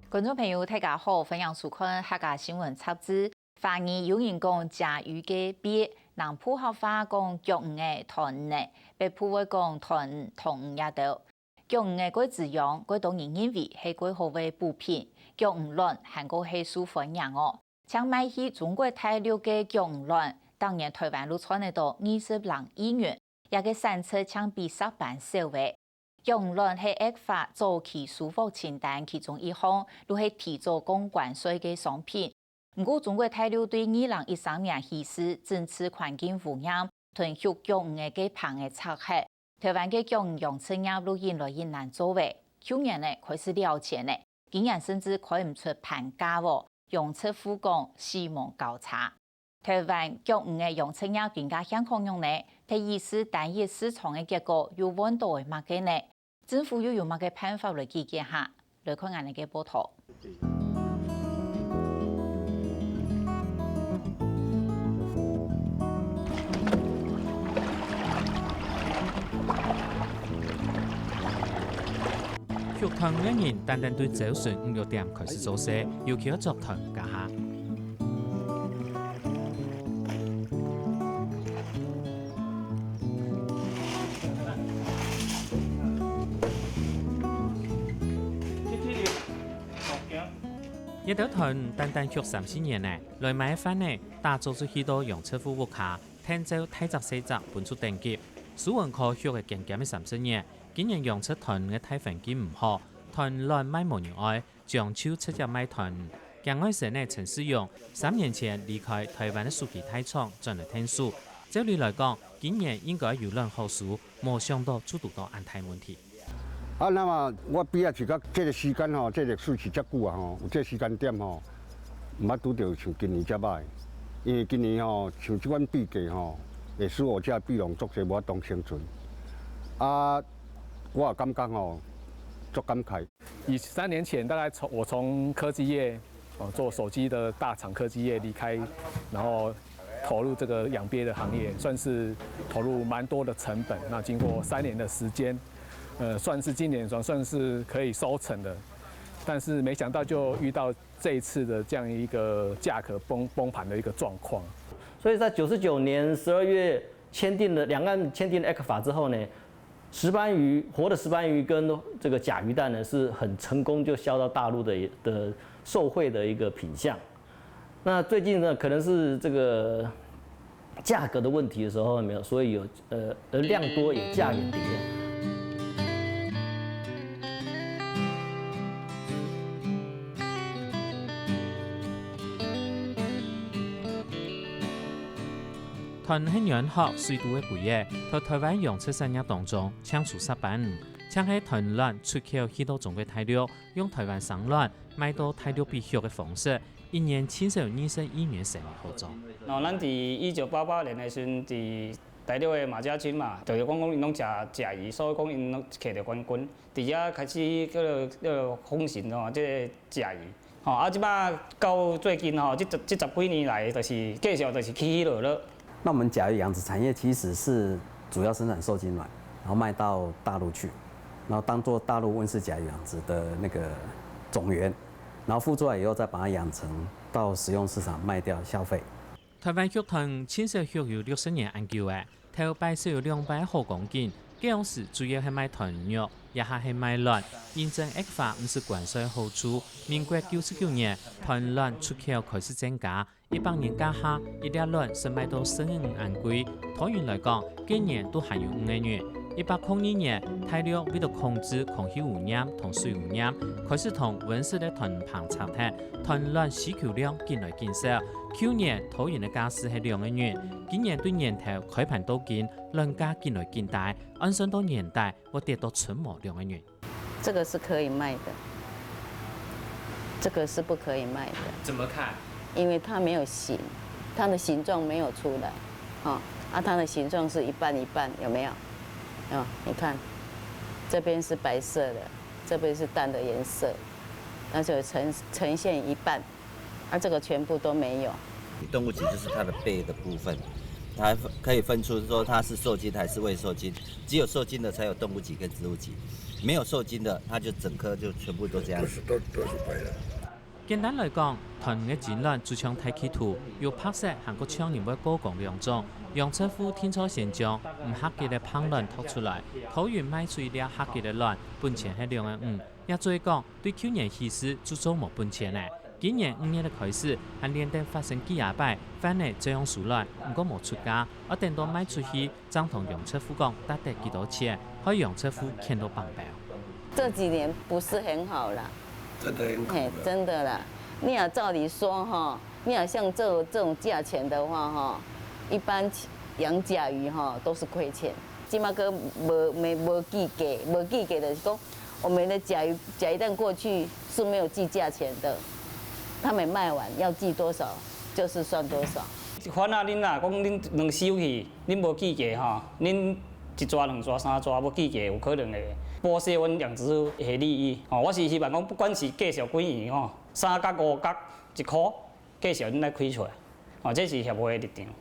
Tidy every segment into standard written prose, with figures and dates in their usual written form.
观众朋友，大家好，欢迎收看客家新闻插枝。华语有人讲甲鱼嘅鳖，南普客话讲脚鱼嘅豚呢，北普话讲豚同也得。腳魚嘅嗰字樣，嗰當然認為係幾好嘅補品。腳魚卵韓國係受歡迎哦。像買起中國大陸嘅腳魚卵，當然台灣都賺得到20億元，也嘅產出相比10倍少嘅。腳魚卵係惡法早期輸貨清單其中一項，都係提早供關稅嘅商品。不過中國大陸對2013年起始整治環境污染，同腳魚嘅棚嘅拆黑。台灣嘅腳魚養殖業都越來越難做嘅，去年呢開始了解呢，竟然甚至開唔出盤價喎，養殖戶講死亡交叉。台灣腳魚嘅養殖業更加香港用呢，第二是單一市場嘅結果有揾到嘅乜嘅呢？政府又有乜嘅辦法來解決下？來看下你嘅報道。肉團嘅人單單對早上5、6點開始做事，要求作團家下。一條團單單約3、4年呢，來買翻呢，打造出許多養殖服務卡，聽朝睇集4集本出定級，蘇文科學嘅經驗30年。今年養殖團嘅大環境唔好，團亂賣無人愛，將手出入賣團。境外生呢陳世勇3年前離開台灣嘅蘇皮大廠，轉嚟聽書。照理來講，今年應該有兩好數，冇想到觸到安泰問題。那麼我比較是講，這個時間吼，這個歷史是遮久啊吼，有這個時間點吼，唔捌拄到像今年遮歹，因為今年吼，像這款比價吼，會使我這比農作者無法當生存。我感覺吼，足感慨。以3年前，大概我從科技業做手機的大廠科技業離開，然後投入這個養鱉的行業，算是投入蠻多的成本。那經過3年的時間，算是今年算是可以收成的，但是沒想到就遇到這一次的這樣一個價格崩盤的一個狀況。所以在99年12月兩岸簽訂了 ECFA 之後呢，石斑魚活的石斑魚跟這個甲魚蛋呢，是很成功就銷到大陸的受惠的一個品項。那最近呢，可能是這個價格的問題的時候，沒有，所以有量多也價也跌。團係養學水稻嘅培業，在台灣養殖產業當中搶出10班，搶喺團卵出口許多中國大陸，用台灣生卵賣到大陸必須嘅方式，一年至少20億元成為合作。咱伫1988年嘅時陣，伫大陸嘅馬家軍嘛，就是講因攏食魚，所以講因攏摕到冠軍。伫遐開始叫風行吼，即個食魚。吼，即擺到最近吼，這10幾年來，就是繼續就是起落落。那我們甲魚養殖產業其實是主要生產受精卵，然後賣到大陸去，然後當做大陸溫室甲魚養殖的那個種源，然後孵出來以後再把它養成到食用市場賣掉消費。台灣肉團淺小肉有60年研究嘅，頭擺少有200毫公斤，嗰樣時主要係賣團肉，也係賣卵。驗證 ECFA 唔是關稅好處。民國99年，團卵出口開始增加，100年價下，一粒卵是賣到15元貴。台灣來講，今年都還有5元。1802年，大陸為了控制空氣污染同水污染，開始同溫室的團棚拆拆，團卵需求量漸來漸少。去年台灣的價是係2元，今年對年頭開盤到見，卵價漸來漸大，按算到年代我跌到存冇2元。這個是可以賣的，這個是不可以賣的。怎麼看？因為它沒有形，它的形狀沒有出來，它的形狀是一半一半，有沒有？你看，這邊是白色的，這邊是淡的顏色，但是呈現一半，而這個全部都沒有。動物脊就是它的背的部分，才可以分出说它是受精还是未受精。只有受精的才有动物脊跟植物脊，没有受精的，它就整颗就全部都这样子。都是白的。简单来讲，团嘅展览就像睇起图，要拍摄韩国抢人嘅高讲两种。杨车夫天初先将唔合格嘅烹饪拖出来，讨完卖出了合格嘅卵，本钱系2.5。也做讲对去年起始就做冇本钱咧。今年5月嘅开始，还连续发生几摆，反而这样数卵，不过冇出价，而等到卖出去，张同杨车夫讲得得几多钱，可以杨车夫看到棒表。这几年不是很好啦。真的很嘿，真的啦。你要照理说哈，你要像这种价钱的话哈，一般养甲鱼哈都是亏钱。起码个没计价，没计价的是讲，我们的甲鱼蛋过去是没有计价钱的，他们卖完要计多少就是算多少。反啊，恁啊，讲恁两收去，恁无计价吼，恁一抓、两抓、三抓无计价，有可能会剥削阮养殖的利益。吼，我是希望讲，不管是介绍几元吼，3角、5角1块，介绍恁来开出来。吼，这是协会的立场。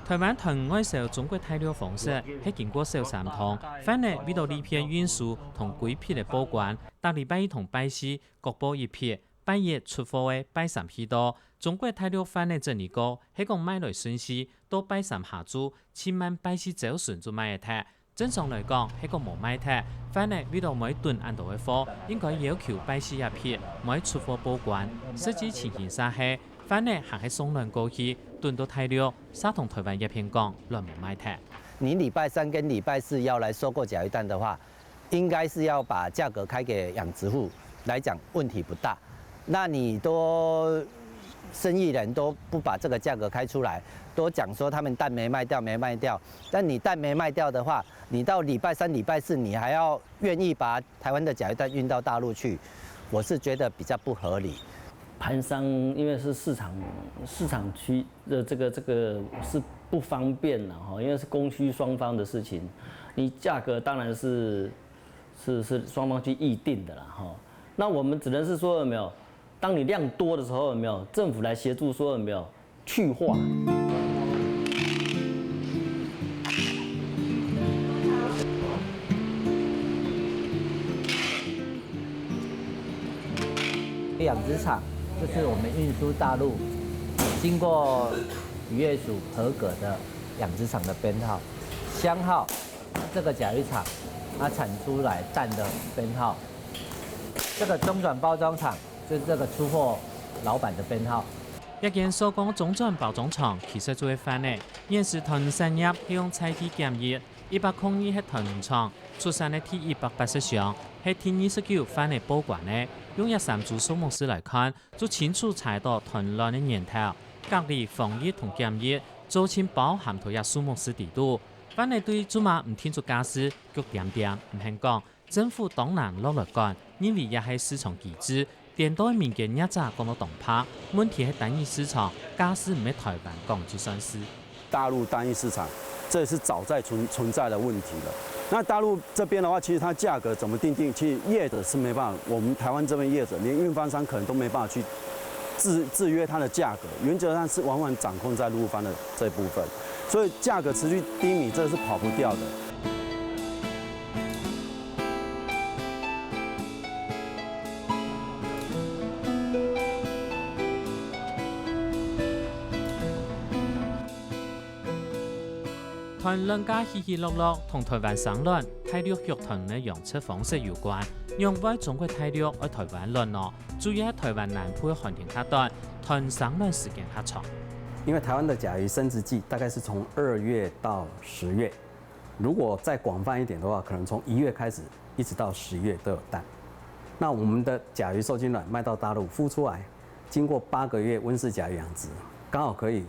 台湾同外销中国大陆方式係經過小三通，反而為到呢片運輸同規批嘅保管，大禮拜一同拜四各報一批，拜一出貨嘅拜三許多。中國大陸反而整理過，係講買來順序到拜三下注，10萬拜四走順就買一隻。正常來講係講冇買隻，反而為到每噸按到嘅貨，應該要求拜四一批，每出貨保管，實際情形下係。反而還係送卵過去，燉到太料，沙同台灣一片講亂冇買睇。你禮拜3跟禮拜4要來收購甲魚蛋的話，應該是要把價格開給養殖戶來講，問題不大。那你都生意人都不把這個價格開出來，都講說他們蛋沒賣掉。但你蛋沒賣掉的話，你到禮拜3、禮拜4，你還要願意把台灣的甲魚蛋運到大陸去，我是覺得比較不合理。盤商因為是市場區的這個是不方便了哈，因為是供需雙方的事情，你價格當然是雙方去議定的啦哈。那我們只能是說有沒有，當你量多的時候有沒有政府來協助說有沒有去化。養殖場就是我們運輸大陸經過漁業署合格的養殖場的編號，箱號，這個甲魚場它產出來蛋的編號，這個中轉包裝廠就是這個出貨老闆的編號。一件所講中轉包裝廠其實做翻呢，現時豚產業係用採體檢驗，102係豚廠出產的體180箱，係體29翻嚟保管呢。用13組數目師來看，就清楚猜到豚卵的源頭、隔離、防疫同檢疫，做清包含到一數目師地度。反而對做嘛唔天做假事，腳點唔肯講，政府當然落嚟幹，因為也係市場機制。電台民間一早講到動拍，問題係單一市場，假使唔係台灣講就算是。大陸單一市場，這是早在存在的問題了。那大陸這邊的話，其實它價格怎麼定，其實業者是沒辦法，我們台灣這邊業者連運販商可能都沒辦法去制約它的價格，原則上是往往掌控在陸方的這部分，所以價格持續低迷，這是跑不掉的。團卵家起起落落同台灣生卵、大陸育豚嘅養殖方式有關。因為中國大陸喺台灣卵咯，主要喺台灣南部嘅寒天較短，豚生卵時間較長。因為台灣的甲魚生殖季大概是從2月到10月，如果再廣泛一點的話，可能從1月開始一直到10月都有蛋。那我們的甲魚受精卵賣到大陸孵出來，經過8個月溫室甲魚養殖，剛好可以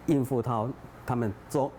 應付到他們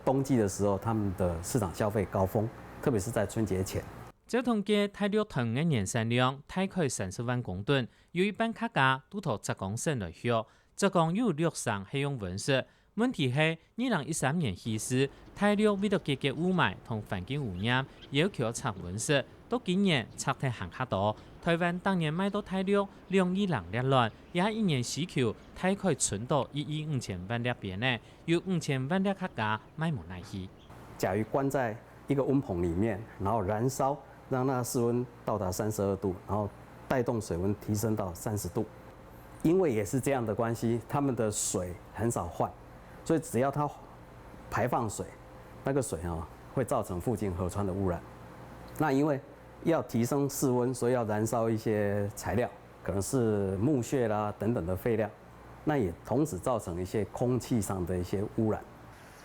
冬季的時候，他們的市場消費高峰，特別是在春節前。照統計，大陸豚嘅年產量大概30萬公噸，有一半客家都到浙江省來學，浙江有6省係用溫室。問題係2013年起時，大陸為咗解決霧霾同環境污染，要求拆溫室，到今年拆得行较多。台湾当年买到大陆2亿两粒卵，也一年需求大概存到1亿5千万粒边呢，有5000万粒客家买无耐去。甲鱼关在一个温棚里面，然后燃烧，让那室温到达32度，然后带动水温提升到30度。因为也是这样的关系，它们的水很少换，所以只要它排放水，那个水会造成附近河川的污染。那因为要提升室温，所以要燃烧一些材料，可能是木屑啦等等的废料，那也同时造成一些空气上的一些污染。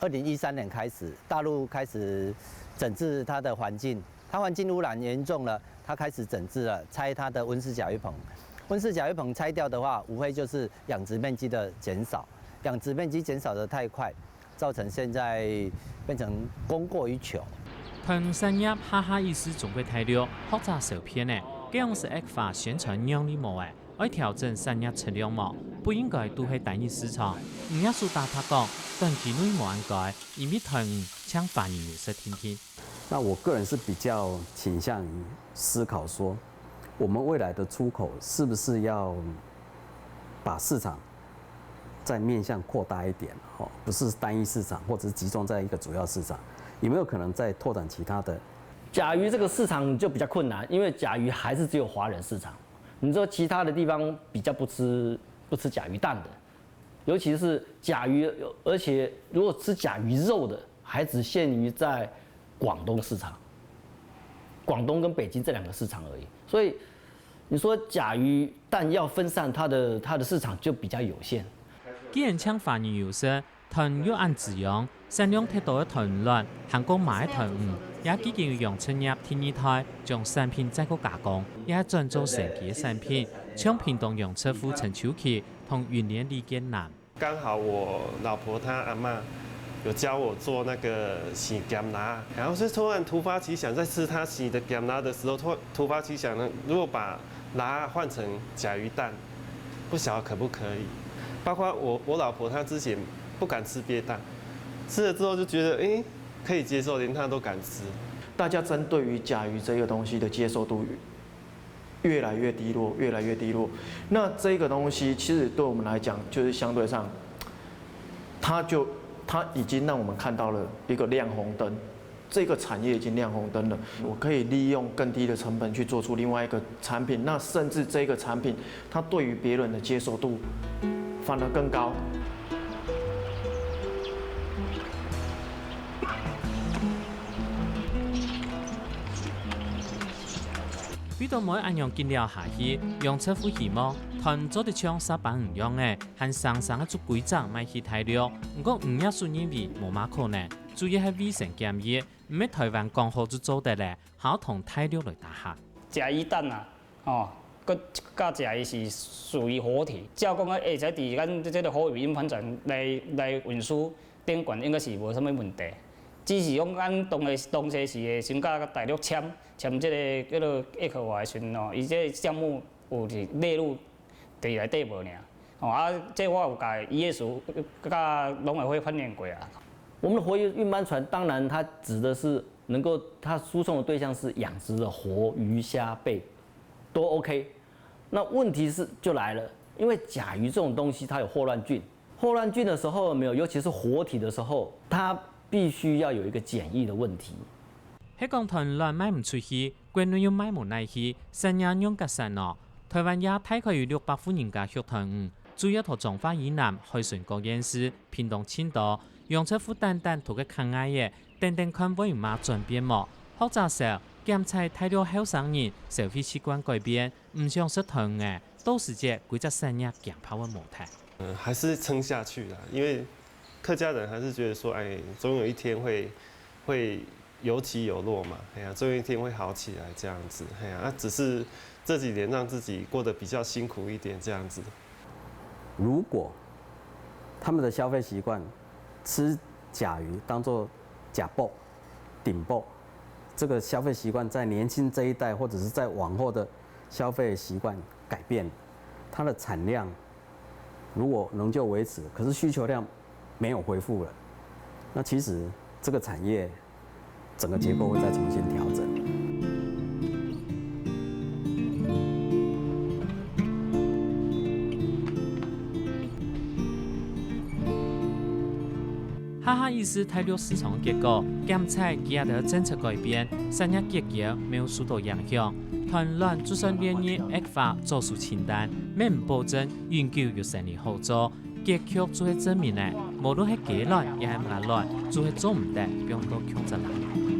2013年开始，大陆开始整治它的环境，它环境污染严重了，它开始整治了，拆它的温室甲鱼棚。温室甲鱼棚拆掉的话，无非就是养殖面积的减少，养殖面积减少得太快，造成现在变成供过于求。屯产业哈哈意思中国大陆复杂受骗呢，这样是恶化宣传让利模诶，要调整产业策略模，不应该都系单一市场。唔要苏大他讲，短期内冇应该，因为屯抢反而有失听听。那我个人是比较倾向于思考说，我们未来的出口是不是要把市场再面向扩大一点，不是单一市场，或者是集中在一个主要市场，有没有可能再拓展其他的？甲鱼这个市场就比较困难，因为甲鱼还是只有华人市场。你说其他的地方比较不吃甲鱼蛋的，尤其是甲鱼，而且如果吃甲鱼肉的，还只限于在广东市场，广东跟北京这2个市场而已。所以你说甲鱼蛋要分散它的市场就比较有限。既然抢反而有失，屯要按自用，产量太多嘅屯卵，行工买屯也几经用产业第2代将产品再个加工，也转做成期嘅产品，像屏东用车夫陈秋琪同云林李建南。刚好我老婆她阿嬷有教我做那个洗咸辣，然后是突发奇想，在吃她洗的咸辣的时候，突发奇想呢，如果把辣换成甲鱼蛋，不晓得可不可以？包括我老婆她之前不敢吃鳖蛋，吃了之后就觉得可以接受，连她都敢吃。大家针对于甲鱼这个东西的接受度越来越低落，越来越低落。那这个东西其实对我们来讲，就是相对上，它已经让我们看到了一个亮红灯，这个产业已经亮红灯了。我可以利用更低的成本去做出另外一个产品，那甚至这个产品它对于别人的接受度反而更高。为到每按样见了下去，用车夫希望团做得像沙板唔样嘅，和上上嘅做规则买去大陆，不过唔也算认为无嘛可能，主要系卫生检疫，唔系台湾刚好就做得咧，好同大陆来打下。甲鱼蛋啊，甲甲鱼是属于活体，照讲下载伫咱这个货运运船来运输顶管应该是无啥物问题。只是讲咱当时是先甲大陆签这个叫做ECFA的时阵伊这项目有是列入伫内底无尔。这我有甲渔业署甲农委会反映过啊。我们的活运搬船，当然它指的是能够它输送的对象是养殖的活鱼、虾、贝，都 OK。那问题就来了，因为甲鱼这种东西它有霍乱菌，霍乱菌的时候没有，尤其是活体的时候，它必须要有一个检疫的问题。喺讲屯卵卖唔出去，国内又卖唔耐去，产业用格散咯。台湾也大概有600户人家血屯主要同彰化以南、海巡国县市、屏东青岛，用车负担同个抗癌嘅，等看会嘛转变冇。复杂时检测大陆后生人消费习惯改变，唔想食屯嘅，到时节规则产业强跑嘅模态。还是撑下去啦，因为客家人还是觉得说，总有一天会有起有落嘛，总有一天会好起来这样子，只是这几年让自己过得比较辛苦一点这样子。如果他们的消费习惯吃甲鱼当作甲爆、顶爆，这个消费习惯在年轻这一代或者是在往后的消费习惯改变，它的产量如果仍旧维持，可是需求量没有恢复了，那其实这个产业整个结构会再重新调整。哈哈意思睇到市场结果，检测其他的政策改变，产业结构没有受到影响。团乱就算连日恶化做出清单，免唔保证永久有生意好做。结局就会证明呢，无论係幾亂，也係唔亂，就會做唔得，用到強責難。